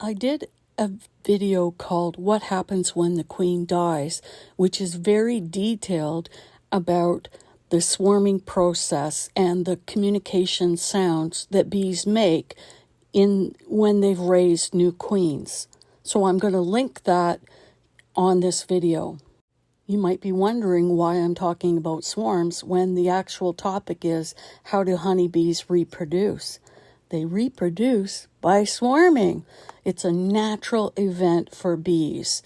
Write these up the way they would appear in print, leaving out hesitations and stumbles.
I did a video called What Happens When the Queen Dies, which is very detailed about the swarming process and the communication sounds that bees make when they've raised new queens. So I'm going to link that on this video. You might be wondering why I'm talking about swarms when the actual topic is how do honeybees reproduce? They reproduce by swarming. It's a natural event for bees.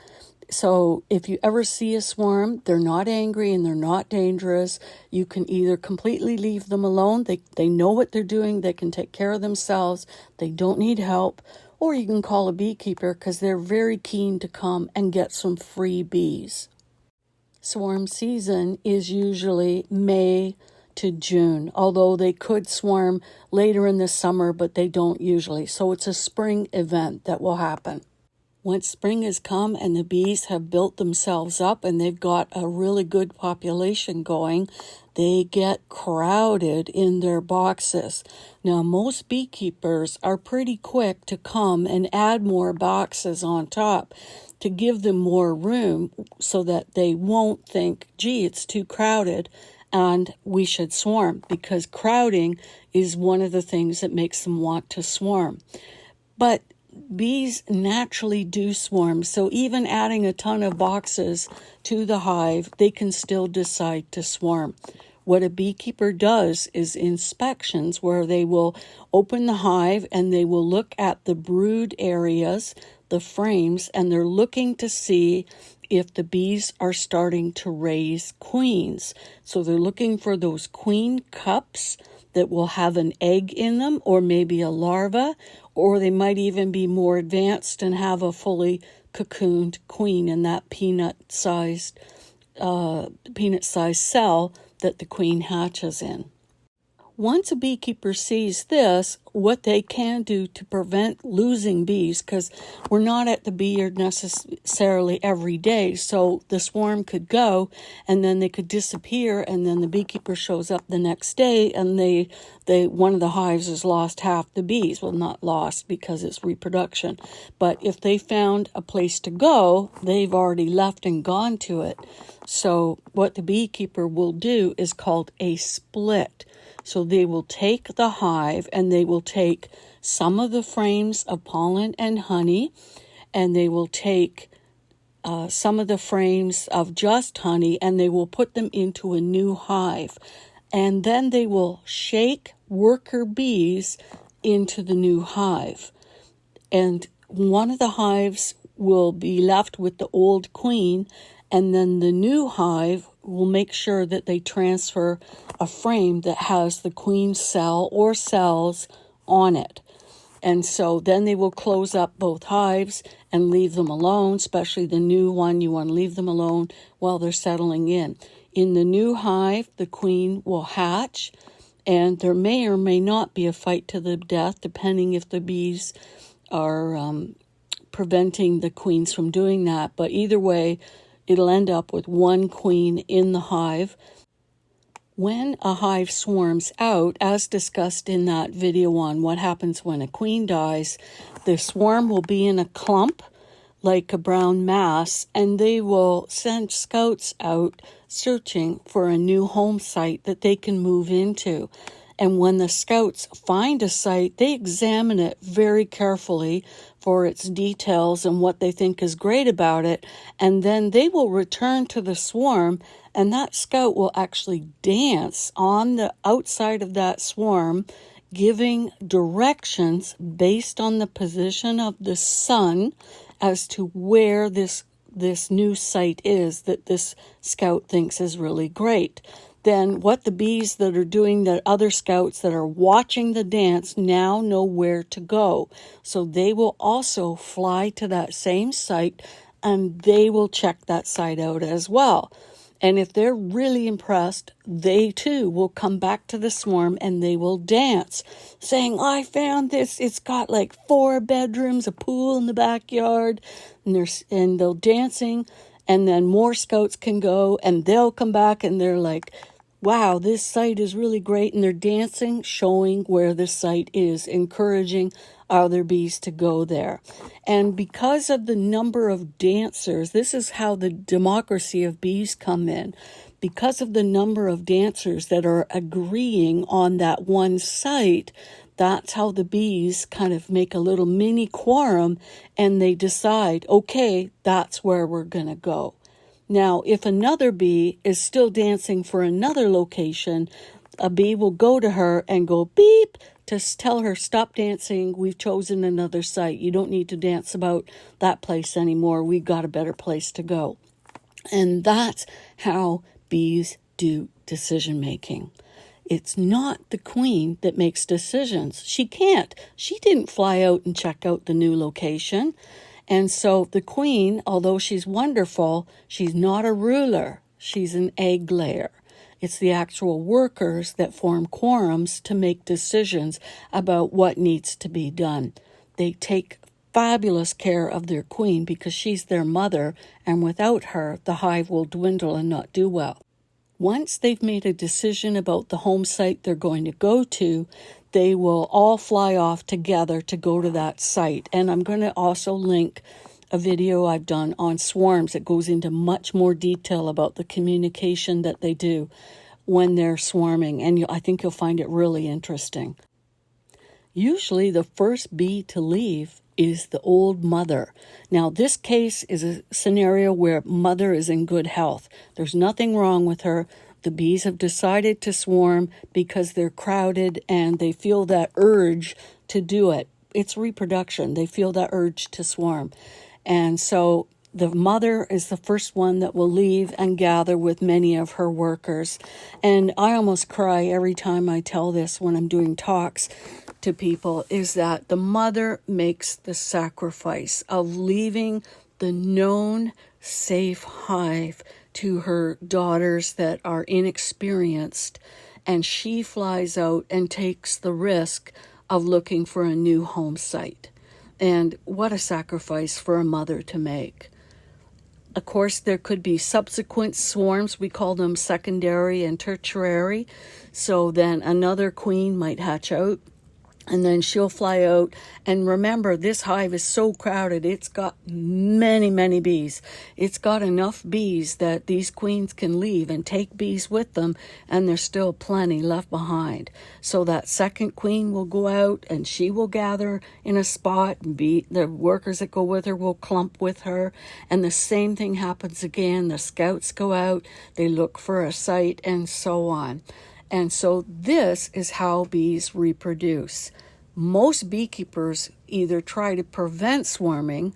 So if you ever see a swarm, they're not angry and they're not dangerous. You can either completely leave them alone. They know what they're doing. They can take care of themselves. They don't need help. Or you can call a beekeeper because they're very keen to come and get some free bees. Swarm season is usually May to June, although they could swarm later in the summer, but they don't usually. So it's a spring event that will happen. Once spring has come and the bees have built themselves up and they've got a really good population going, they get crowded in their boxes. Now, most beekeepers are pretty quick to come and add more boxes on top to give them more room so that they won't think, gee, it's too crowded and we should swarm, because crowding is one of the things that makes them want to swarm. But bees naturally do swarm, so even adding a ton of boxes to the hive, they can still decide to swarm. What a beekeeper does is inspections where they will open the hive and they will look at the brood areas, the frames, and they're looking to see if the bees are starting to raise queens. So they're looking for those queen cups that will have an egg in them, or maybe a larva, or they might even be more advanced and have a fully cocooned queen in that peanut-sized cell that the queen hatches in. Once a beekeeper sees this, what they can do to prevent losing bees, because we're not at the bee yard necessarily every day, so the swarm could go and then they could disappear, and then the beekeeper shows up the next day and one of the hives has lost half the bees. Well, not lost because it's reproduction, but if they found a place to go, they've already left and gone to it. So what the beekeeper will do is called a split. So they will take the hive and they will take some of the frames of pollen and honey, and they will take some of the frames of just honey, and they will put them into a new hive. And then they will shake worker bees into the new hive. And one of the hives will be left with the old queen, and then the new hive will make sure that they transfer a frame that has the queen cell or cells on it. And so then they will close up both hives and leave them alone, especially the new one. You want to leave them alone while they're settling in. In the new hive, the queen will hatch, and there may or may not be a fight to the death, depending if the bees are preventing the queens from doing that. But either way, it'll end up with one queen in the hive. When a hive swarms out, as discussed in that video on what happens when a queen dies, the swarm will be in a clump like a brown mass, and they will send scouts out searching for a new home site that they can move into. And when the scouts find a site, they examine it very carefully for its details and what they think is great about it. And then they will return to the swarm, and that scout will actually dance on the outside of that swarm, giving directions based on the position of the sun as to where this new site is that this scout thinks is really great. Then what the bees that are doing, the other scouts that are watching the dance, now know where to go. So they will also fly to that same site and they will check that site out as well. And if they're really impressed, they too will come back to the swarm and they will dance, saying, I found this. It's got like 4 bedrooms, a pool in the backyard, and they'll dancing. And then more scouts can go and they'll come back and they're like, wow, this site is really great. And they're dancing, showing where the site is, encouraging other bees to go there. And because of the number of dancers, this is how the democracy of bees come in. Because of the number of dancers that are agreeing on that one site, that's how the bees kind of make a little mini quorum and they decide, okay, that's where we're going to go. Now, if another bee is still dancing for another location, a bee will go to her and go beep to tell her, stop dancing. We've chosen another site. You don't need to dance about that place anymore. We've got a better place to go. And that's how bees do decision making. It's not the queen that makes decisions. She can't. She didn't fly out and check out the new location. And so the queen, although she's wonderful, she's not a ruler. She's an egg layer. It's the actual workers that form quorums to make decisions about what needs to be done. They take fabulous care of their queen because she's their mother, and without her, the hive will dwindle and not do well. Once they've made a decision about the home site they're going to go to, they will all fly off together to go to that site. And I'm going to also link a video I've done on swarms. It goes into much more detail about the communication that they do when they're swarming. And I think you'll find it really interesting. Usually the first bee to leave is the old mother. Now, this case is a scenario where mother is in good health. There's nothing wrong with her. The bees have decided to swarm because they're crowded and they feel that urge to do it. It's reproduction. They feel that urge to swarm. And so the mother is the first one that will leave and gather with many of her workers. And I almost cry every time I tell this when I'm doing talks to people, is that the mother makes the sacrifice of leaving the known safe hive to her daughters that are inexperienced, and she flies out and takes the risk of looking for a new home site. And what a sacrifice for a mother to make. Of course, there could be subsequent swarms. We call them secondary and tertiary. So then another queen might hatch out, and then she'll fly out. And remember, this hive is so crowded. It's got many, many bees. It's got enough bees that these queens can leave and take bees with them, and there's still plenty left behind. So that second queen will go out, and she will gather in a spot, and the workers that go with her will clump with her. And the same thing happens again. The scouts go out, they look for a site, and so on. And so this is how bees reproduce. Most beekeepers either try to prevent swarming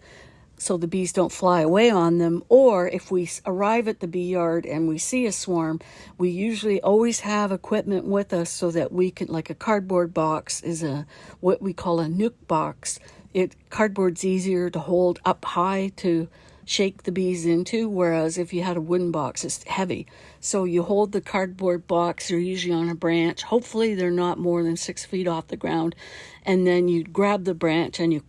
so the bees don't fly away on them, or if we arrive at the bee yard and we see a swarm, we usually always have equipment with us so that we can, like a cardboard box is what we call a nuke box. Cardboard's easier to hold up high to shake the bees into, whereas if you had a wooden box, it's heavy. So you hold the cardboard box, they're usually on a branch. Hopefully they're not more than 6 feet off the ground. And then you grab the branch and you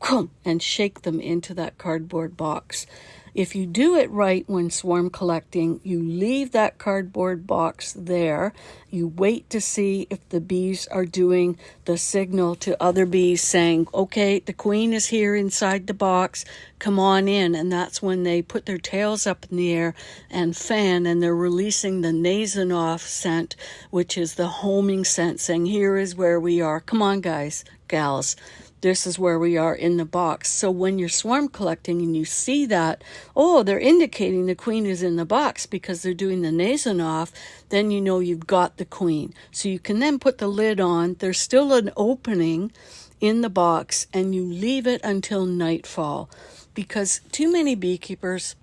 and shake them into that cardboard box. If you do it right when swarm collecting, you leave that cardboard box there. You wait to see if the bees are doing the signal to other bees saying, okay, the queen is here inside the box, come on in. And that's when they put their tails up in the air and fan, and they're releasing the Nasonoff scent, which is the homing scent, saying, here is where we are. Come on, guys, gals. This is where we are in the box. So when you're swarm collecting and you see that, oh, they're indicating the queen is in the box because they're doing the Nasonoff, then you know you've got the queen. So you can then put the lid on. There's still an opening in the box, and you leave it until nightfall, because too many beekeepers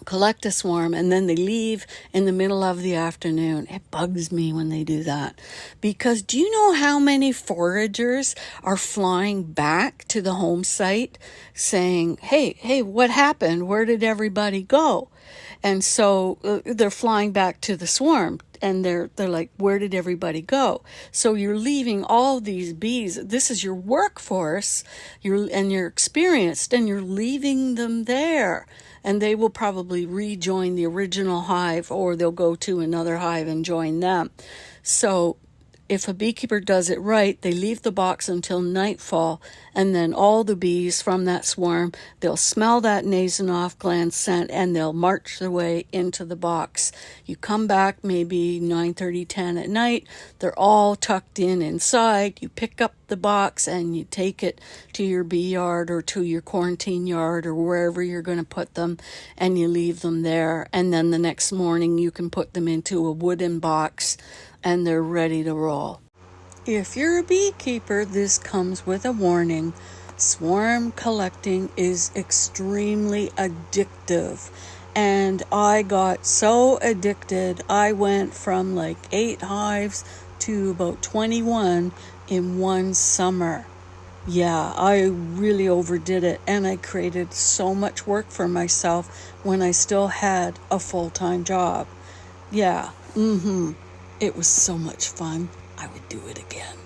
collect a swarm and then they leave in the middle of the afternoon. It bugs me when they do that, because do you know how many foragers are flying back to the home site saying, hey, what happened? Where did everybody go? And so they're flying back to the swarm. and they're like, where did everybody go? So you're leaving all these bees. This is your workforce. You're experienced, and you're leaving them there. And they will probably rejoin the original hive, or they'll go to another hive and join them. So if a beekeeper does it right, they leave the box until nightfall, and then all the bees from that swarm, they'll smell that Nasonoff gland scent, and they'll march their way into the box. You come back maybe 9:30, 10 at night. They're all tucked in inside. You pick up the box and you take it to your bee yard or to your quarantine yard or wherever you're going to put them, and you leave them there. And then the next morning you can put them into a wooden box, and they're ready to roll. If you're a beekeeper, this comes with a warning. Swarm collecting is extremely addictive. And I got so addicted, I went from like 8 hives to about 21 in one summer. Yeah, I really overdid it, and I created so much work for myself when I still had a full-time job. Yeah, it was so much fun. I would do it again.